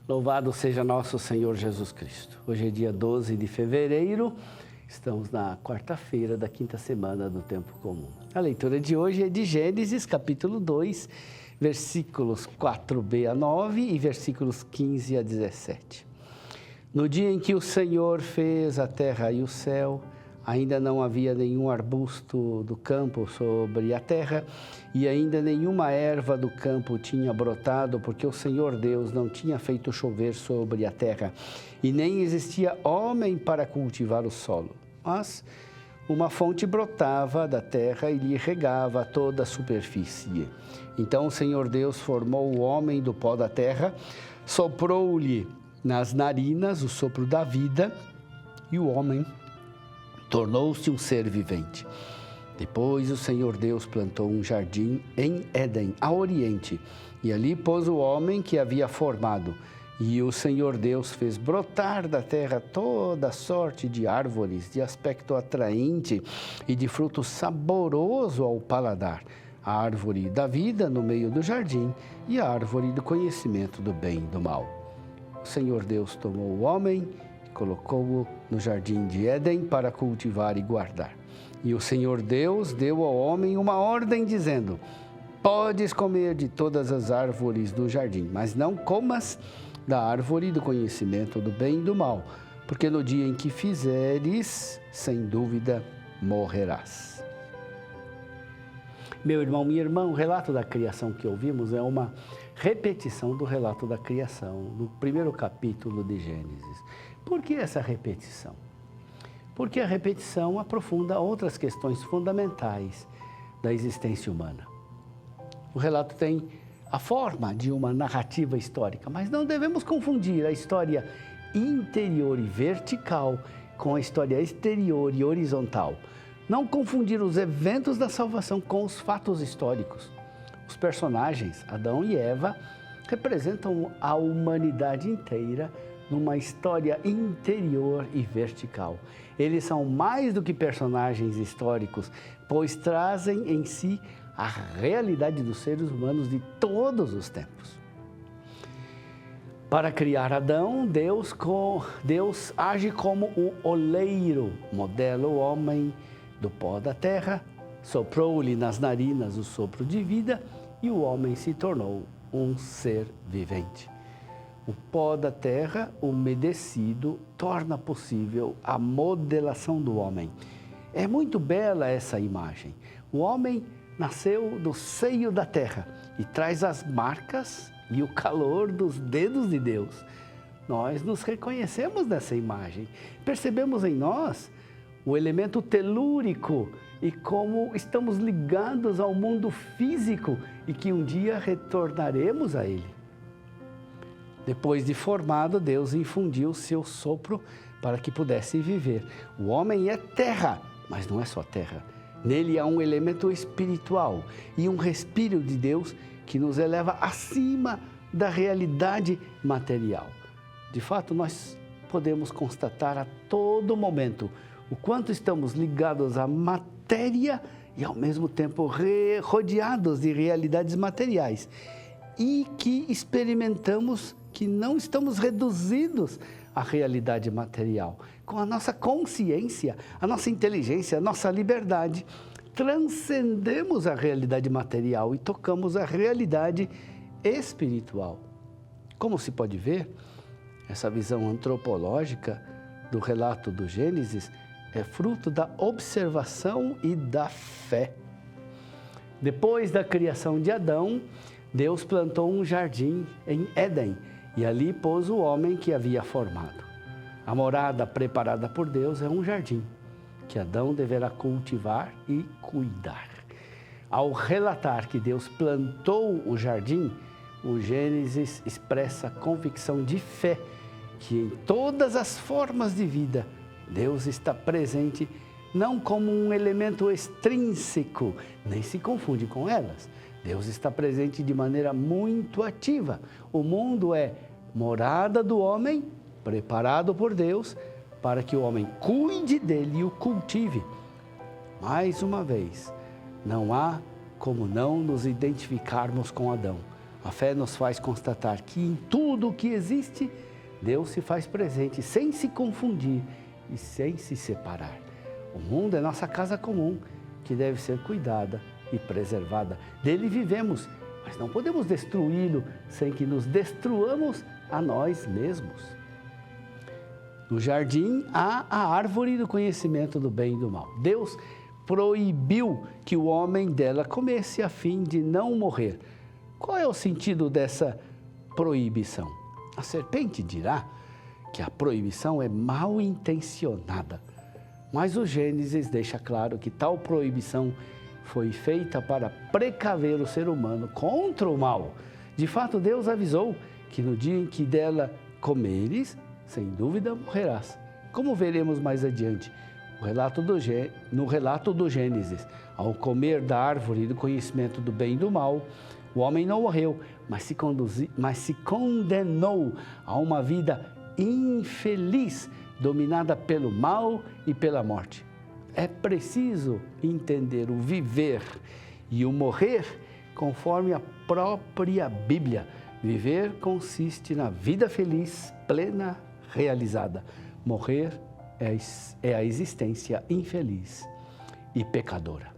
Louvado seja nosso Senhor Jesus Cristo. Hoje é dia 12 de fevereiro, estamos na quarta-feira da quinta semana do tempo comum. A leitura de hoje é de Gênesis, capítulo 2, versículos 4b a 9 e versículos 15 a 17. No dia em que o Senhor fez a terra e o céu, ainda não havia nenhum arbusto do campo sobre a terra, e ainda nenhuma erva do campo tinha brotado, porque o Senhor Deus não tinha feito chover sobre a terra, e nem existia homem para cultivar o solo. Mas uma fonte brotava da terra e lhe regava toda a superfície. Então o Senhor Deus formou o homem do pó da terra, soprou-lhe nas narinas o sopro da vida, e o homem tornou-se um ser vivente. Depois o Senhor Deus plantou um jardim em Éden, a oriente, e ali pôs o homem que havia formado. E o Senhor Deus fez brotar da terra toda sorte de árvores, de aspecto atraente e de fruto saboroso ao paladar. A árvore da vida no meio do jardim e a árvore do conhecimento do bem e do mal. O Senhor Deus tomou o homem, colocou-o no jardim de Éden para cultivar e guardar. E o Senhor Deus deu ao homem uma ordem dizendo: podes comer de todas as árvores do jardim, mas não comas da árvore do conhecimento do bem e do mal, porque no dia em que fizeres, sem dúvida, morrerás. Meu irmão, minha irmã, o relato da criação que ouvimos é uma repetição do relato da criação, do primeiro capítulo de Gênesis. Por que essa repetição? Porque a repetição aprofunda outras questões fundamentais da existência humana. O relato tem a forma de uma narrativa histórica, mas não devemos confundir a história interior e vertical com a história exterior e horizontal. Não confundir os eventos da salvação com os fatos históricos. Os personagens, Adão e Eva, representam a humanidade inteira numa história interior e vertical. Eles são mais do que personagens históricos, pois trazem em si a realidade dos seres humanos de todos os tempos. Para criar Adão, Deus age como um oleiro, modela o homem do pó da terra, soprou-lhe nas narinas o sopro de vida e o homem se tornou um ser vivente. O pó da terra, umedecido, torna possível a modelação do homem. É muito bela essa imagem. O homem nasceu do seio da terra e traz as marcas e o calor dos dedos de Deus. Nós nos reconhecemos nessa imagem. Percebemos em nós o elemento telúrico e como estamos ligados ao mundo físico e que um dia retornaremos a ele. Depois de formado, Deus infundiu seu sopro para que pudesse viver. O homem é terra, mas não é só terra. Nele há um elemento espiritual e um respiro de Deus que nos eleva acima da realidade material. De fato, nós podemos constatar a todo momento o quanto estamos ligados à matéria e, ao mesmo tempo, rodeados de realidades materiais. E que experimentamos que não estamos reduzidos à realidade material. Com a nossa consciência, a nossa inteligência, a nossa liberdade, transcendemos a realidade material e tocamos a realidade espiritual. Como se pode ver, essa visão antropológica do relato do Gênesis é fruto da observação e da fé. Depois da criação de Adão, Deus plantou um jardim em Éden e ali pôs o homem que havia formado. A morada preparada por Deus é um jardim que Adão deverá cultivar e cuidar. Ao relatar que Deus plantou o jardim, o Gênesis expressa a convicção de fé que em todas as formas de vida, Deus está presente não como um elemento extrínseco, nem se confunde com elas. Deus está presente de maneira muito ativa. O mundo é morada do homem, preparado por Deus, para que o homem cuide dele e o cultive. Mais uma vez, Não há como não nos identificarmos com Adão. A fé nos faz constatar que em tudo o que existe, Deus se faz presente sem se confundir e sem se separar. O mundo é nossa casa comum, que deve ser cuidada e preservada. Dele vivemos, mas não podemos destruí-lo sem que nos destruamos a nós mesmos. No jardim há a árvore do conhecimento do bem e do mal. Deus proibiu que o homem dela comesse a fim de não morrer. Qual é o sentido dessa proibição? A serpente dirá que a proibição é mal intencionada, mas o Gênesis deixa claro que tal proibição foi feita para precaver o ser humano contra o mal. De fato, Deus avisou que no dia em que dela comeres, sem dúvida morrerás. Como veremos mais adiante, no relato do Gênesis, ao comer da árvore do conhecimento do bem e do mal, o homem não morreu, mas se condenou a uma vida infeliz, dominada pelo mal e pela morte. É preciso entender o viver e o morrer conforme a própria Bíblia. Viver consiste na vida feliz, plena, realizada. Morrer é a existência infeliz e pecadora.